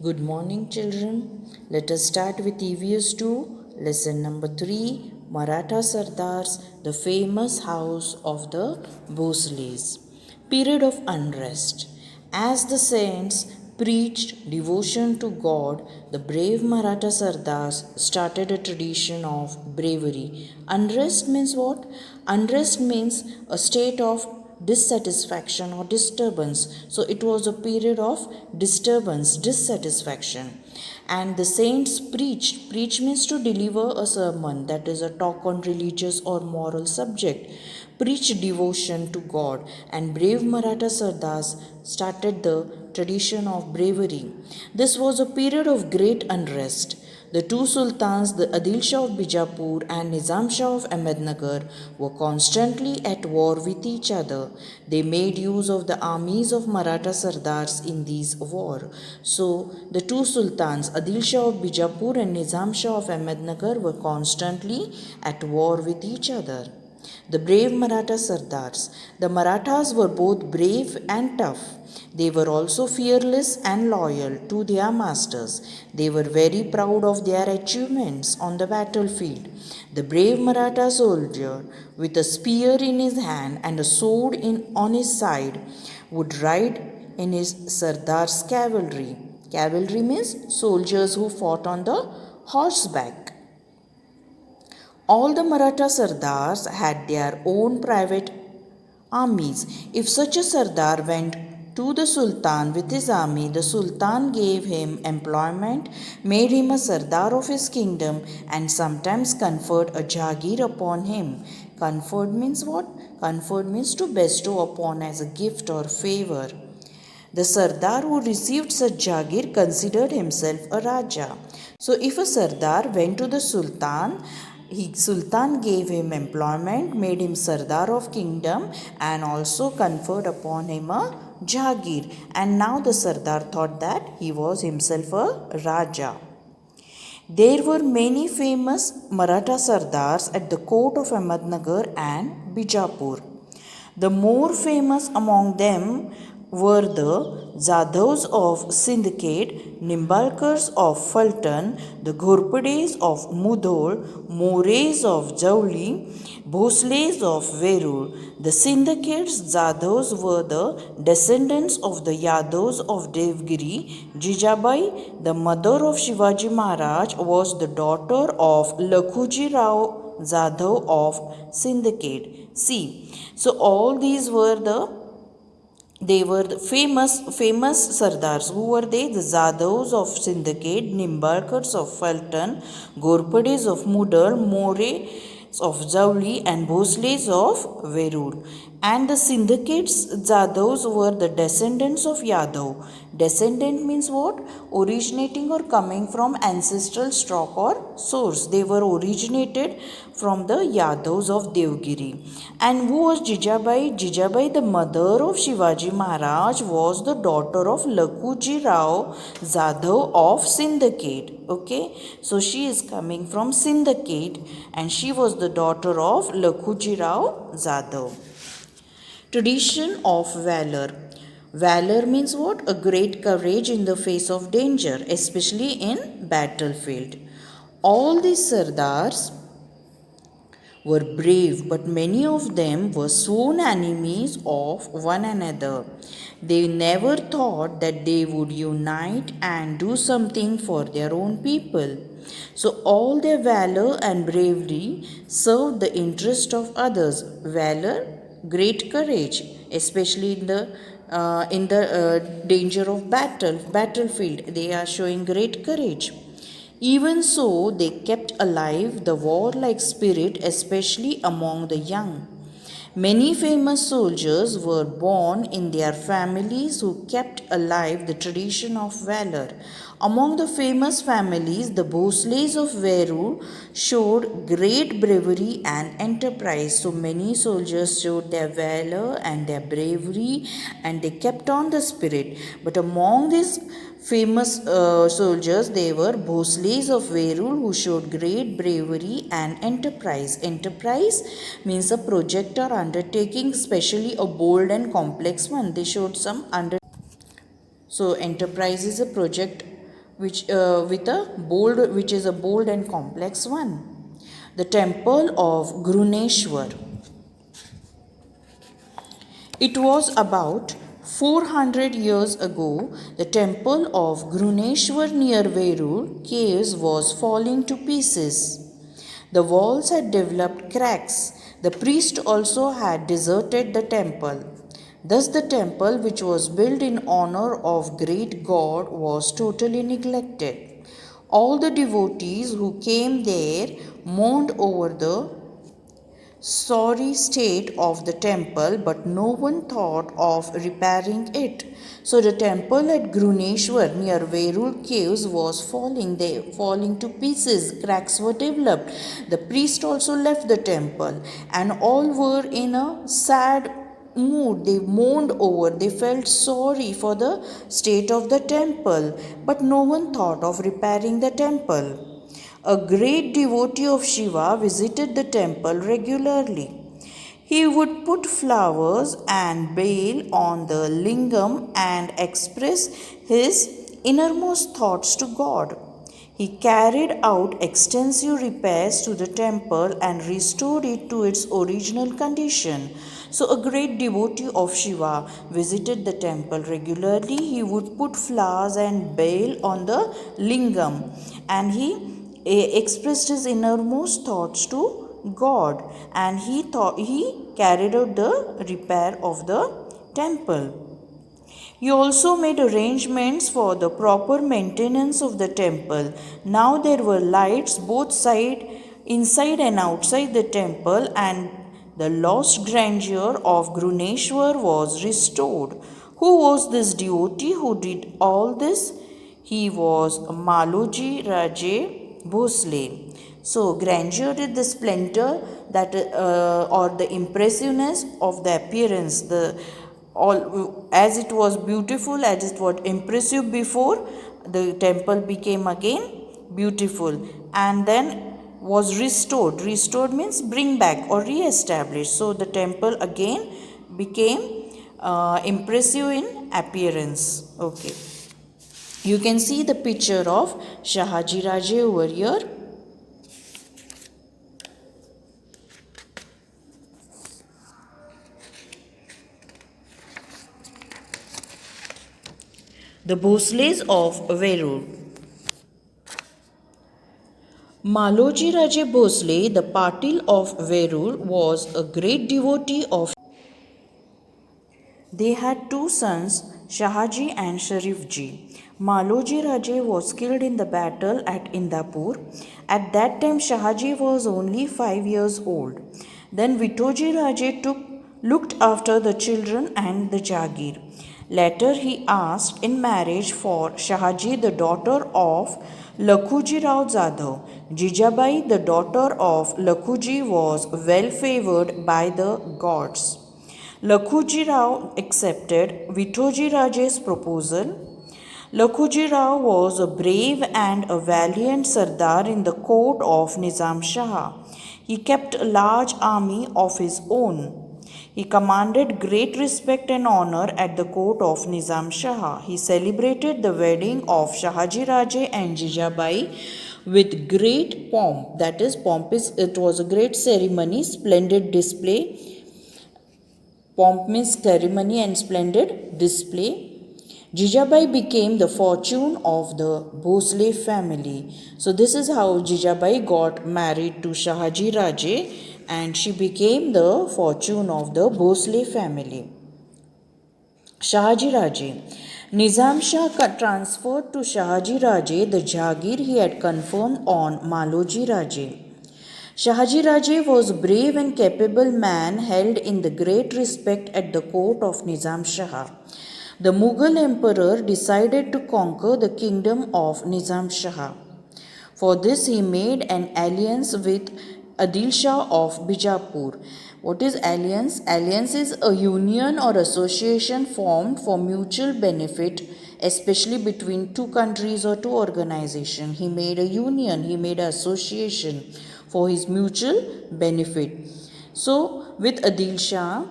Good morning, children. Let us start with EVS 2, lesson number 3, Maratha Sardars, the famous house of the Bhosles. Period of unrest. As the saints preached devotion to God, the brave Maratha Sardars started a tradition of bravery. Unrest means what? Unrest means a state of dissatisfaction or disturbance. So it was a period of disturbance, dissatisfaction. And the saints preached. Preach means to deliver a sermon, that is a talk on religious or moral subject. Preach devotion to God, and brave Maratha Sardars started the tradition of bravery. This was a period of great unrest. The two sultans, the Adil Shah of Bijapur and Nizam Shah of Ahmednagar, were constantly at war with each other. They made use of the armies of Maratha Sardars in these war. So, the two sultans, Adil Shah of Bijapur and Nizam Shah of Ahmednagar, were constantly at war with each other. The brave Maratha Sardars. The Marathas were both brave and tough. They were also fearless and loyal to their masters. They were very proud of their achievements on the battlefield. The brave Maratha soldier, with a spear in his hand and a sword on his side, would ride in his Sardar's cavalry. Cavalry means soldiers who fought on the horseback. All the Maratha Sardars had their own private armies. If such a Sardar went to the Sultan with his army, the Sultan gave him employment, made him a Sardar of his kingdom, and sometimes conferred a Jagir upon him. Conferred means what? Conferred means to bestow upon as a gift or favor. The Sardar who received such Jagir considered himself a Raja. So, if a Sardar went to the Sultan, Sultan gave him employment, made him Sardar of kingdom, and also conferred upon him a Jagir. And now the Sardar thought that he was himself a Raja. There were many famous Maratha Sardars at the court of Ahmednagar and Bijapur. The more famous among them were the Jadhavs of Sindhkhet, Nimbalkars of Fulton, the Ghorpades of Mudhol, Mores of Jauli, Bhosles of Verur. The Sindhkhets Jadhavs were the descendants of the Yadavs of Devgiri. Jijabai, the mother of Shivaji Maharaj, was the daughter of Lakhuji Rao Jadhav of Sindhkhet. See, so all these were the famous Sardars. Who were they? The Jadavs of Sindhkhet, Nimbalkars of Fulton, Ghorpades of Mudal, Mores of Jauli, and Bhosles of Verur. And the Sindhkhet's Jadavs were the descendants of Yadav. Descendant means what? Originating or coming from ancestral stock or source. They were originated from the Yadavs of Devgiri. And who was Jijabai? Jijabai, the mother of Shivaji Maharaj, was the daughter of Lakhuji Rao Jadhav of Sindhkhet. Okay, so she is coming from Sindhkhet and she was the daughter of Lakhuji Rao Jadhav. Tradition of valor. Valor means what? A great courage in the face of danger, especially in battlefield. All these Sardars were brave, but many of them were sworn enemies of one another. They never thought that they would unite and do something for their own people. So, all their valor and bravery served the interest of others. Valor, great courage, especially in the danger of battlefield. They are showing great courage. Even so, they kept alive the warlike spirit, especially among the young. Many famous soldiers were born in their families who kept alive the tradition of valor. Among the famous families, the Bhosles of Verur showed great bravery and enterprise. So many soldiers showed their valor and their bravery and they kept on the spirit. But among these famous soldiers, they were Bhosles of Verur who showed great bravery and enterprise. Enterprise means a project or undertaking, especially a bold and complex one. They showed some So enterprise is a project which is a bold and complex one. The temple of Gruneshwar. It was about 400 years ago. The temple of Gruneshwar near Verur caves was falling to pieces. The walls had developed cracks. The priest also had deserted the temple. Thus, the temple, which was built in honor of great God, was totally neglected. All the devotees who came there mourned over the sorry state of the temple, but no one thought of repairing it. So the temple at Gruneshwar near Verur caves was falling to pieces. Cracks were developed. The priest also left the temple, and all were in a sad mood. They mourned over, they felt sorry for the state of the temple, but no one thought of repairing the temple. A great devotee of Shiva visited the temple regularly. He would put flowers and beil on the lingam and express his innermost thoughts to God. He carried out extensive repairs to the temple and restored it to its original condition. So, a great devotee of Shiva visited the temple regularly. He would put flowers and beil on the lingam, and he expressed his innermost thoughts to God, and he carried out the repair of the temple. He also made arrangements for the proper maintenance of the temple. Now there were lights inside and outside the temple, and the lost grandeur of Gruneshwar was restored. Who was this devotee who did all this? He was Maloji Raje Bhosle. So, grandeur is the splendor that or the impressiveness of the appearance. The all as it was beautiful, as it was impressive before, the temple became again beautiful, and then was restored. Restored means bring back or re-establish. So the temple again became impressive in appearance. Okay. You can see the picture of Shahaji Raje over here. The Bhosles of Verur. Maloji Raje Bhosle, the Patil of Verur, was a great devotee of. They had two sons, Shahaji and Sharifji. Maloji Raje was killed in the battle at Indapur. At that time, Shahaji was only 5 years old. Then Vitoji Raje looked after the children and the Jagir. Later, he asked in marriage for Shahaji, the daughter of Lakhuji Rao Jadhav. Jijabai, the daughter of Lakhuji, was well favored by the gods. Lakhuji Rao accepted Vitoji Raje's proposal. Lakhuji Rao was a brave and a valiant Sardar in the court of Nizam Shah. He kept a large army of his own. He commanded great respect and honor at the court of Nizam Shah. He celebrated the wedding of Shahaji Raje and Jijabai with great pomp. That is, it was a great ceremony, splendid display. Pomp means ceremony and splendid display. Jijabai became the fortune of the Bhosle family. So this is how Jijabai got married to Shahaji Raje, and she became the fortune of the Bhosle family. Shahaji Raje. Nizam Shah transferred to Shahaji Raje the Jagir he had conferred on Maloji Raje. Shahaji Raje was a brave and capable man held in the great respect at the court of Nizam Shah. The Mughal emperor decided to conquer the kingdom of Nizam Shah. For this, he made an alliance with Adil Shah of Bijapur. What is alliance? Alliance is a union or association formed for mutual benefit, especially between two countries or two organizations. He made a union, he made an association for his mutual benefit. So, with Adil Shah,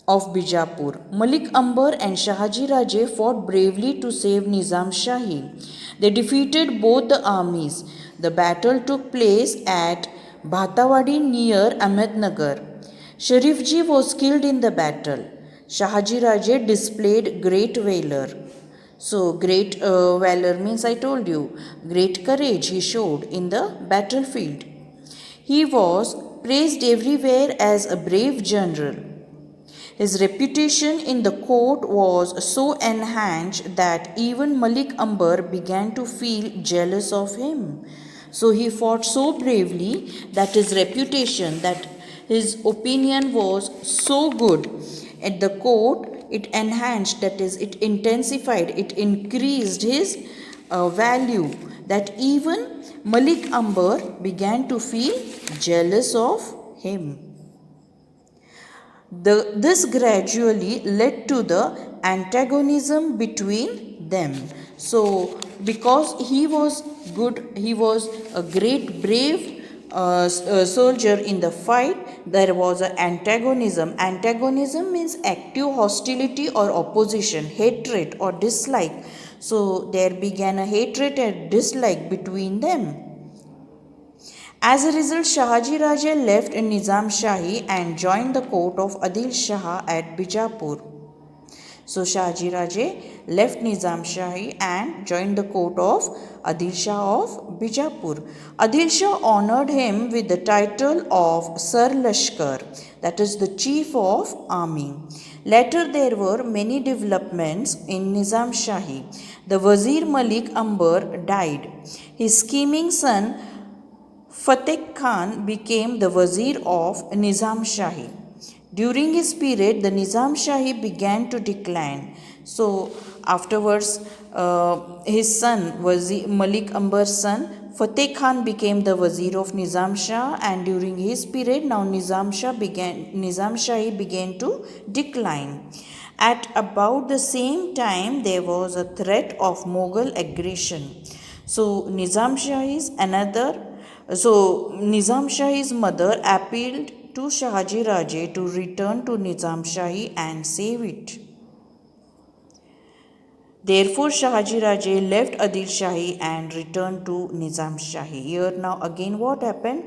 of Bijapur. Malik Ambar and Shahaji Raje fought bravely to save Nizam Shahi. They defeated both the armies. The battle took place at Bhatawadi near Ahmednagar. Sharifji was killed in the battle. Shahaji Raje displayed great valor. So, great valor means, I told you, great courage he showed in the battlefield. He was praised everywhere as a brave general. His reputation in the court was so enhanced that even Malik Ambar began to feel jealous of him. So he fought so bravely that his reputation, that his opinion was so good at the court, it enhanced, that is, it intensified, it increased his value, that even Malik Ambar began to feel jealous of him. This gradually led to the antagonism between them. So, because he was good, he was a great brave soldier in the fight, there was an antagonism. Antagonism means active hostility or opposition, hatred or dislike. So, there began a hatred and dislike between them. As a result, Shahaji Raja left Nizam Shahi and joined the court of Adil Shah at Bijapur. So Shahaji Raja left Nizam Shahi and joined the court of Adil Shah of Bijapur. Adil Shah honored him with the title of Sar Lashkar, that is the chief of army. Later there were many developments in Nizam Shahi. The Wazir Malik Ambar died. His scheming son Fateh Khan became the Wazir of Nizam Shahi. During his period, the Nizam Shahi began to decline. So, afterwards, his son, Malik Ambar's son, Fateh Khan became the Wazir of Nizam Shah, and during his period, now Nizam Shahi began to decline. At about the same time, there was a threat of Mughal aggression. So, Nizam Shahi's mother appealed to Shahaji Raje to return to Nizam Shahi and save it. Therefore, Shahaji Raje left Adil Shahi and returned to Nizam Shahi. Here now again what happened?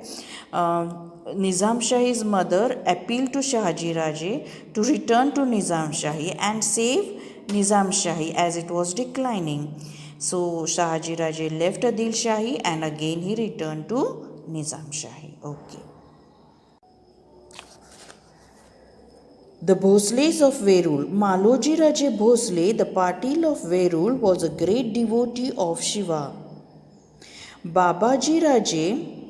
Nizam Shahi's mother appealed to Shahaji Raje to return to Nizam Shahi and save Nizam Shahi as it was declining. So Shahaji Raje left Adil Shahi and again he returned to Nizam Shahi. Okay. The Bhosles of Verul. Maloji Raje Bhosle, the Patil of Verul, was a great devotee of Shiva. Babaji Raje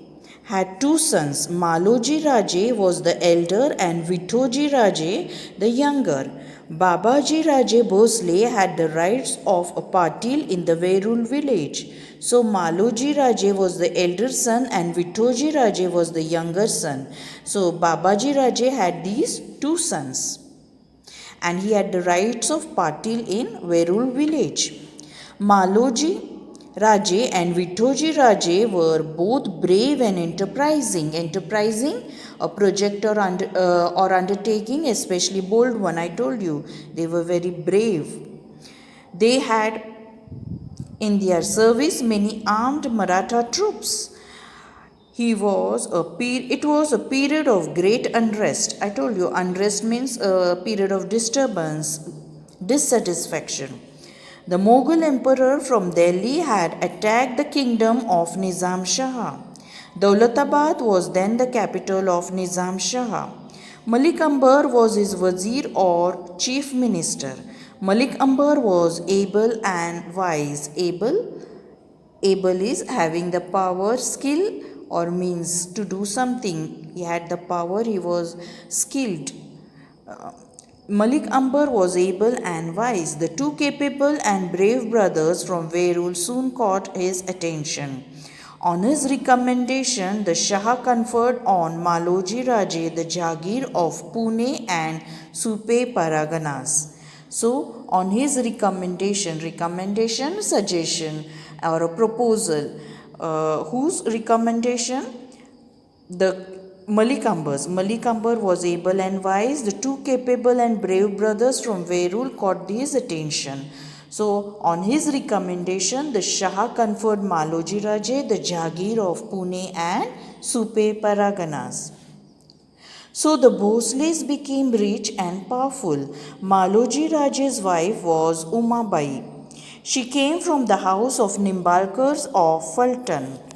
had two sons. Maloji Raje was the elder and Vithoji Raje the younger. Babaji Raje Bhosle had the rights of a Patil in the Verul village. So Maloji Raje was the elder son and Vithoji Raje was the younger son. So Babaji Raje had these two sons and he had the rights of Patil in Verul village. Maloji Raje and Vithoji Raje were both brave and enterprising. Enterprising, a project or undertaking, especially bold one, I told you. They were very brave. They had in their service many armed Maratha troops. It was a period of great unrest. I told you, unrest means a period of disturbance, dissatisfaction. The Mughal emperor from Delhi had attacked the kingdom of Nizam Shah. Daulatabad was then the capital of Nizam Shah. Malik Ambar was his wazir or chief minister. Malik Ambar was able and wise. Able is having the power, skill or means to do something. He had the power, he was skilled. Malik Ambar was able and wise. The two capable and brave brothers from Verul soon caught his attention. On his recommendation, the Shah conferred on Maloji Raje the Jagir of Pune and Supe Paraganas. So, on his recommendation, suggestion or a proposal, whose recommendation? The Malikambar was able and wise. The two capable and brave brothers from Verul caught his attention. So, on his recommendation, the Shah conferred Maloji Raje the Jagir of Pune and Supe Paraganas. So the Bhosles became rich and powerful. Maloji Raje's wife was Umabai. She came from the house of Nimbalkars of Fulton.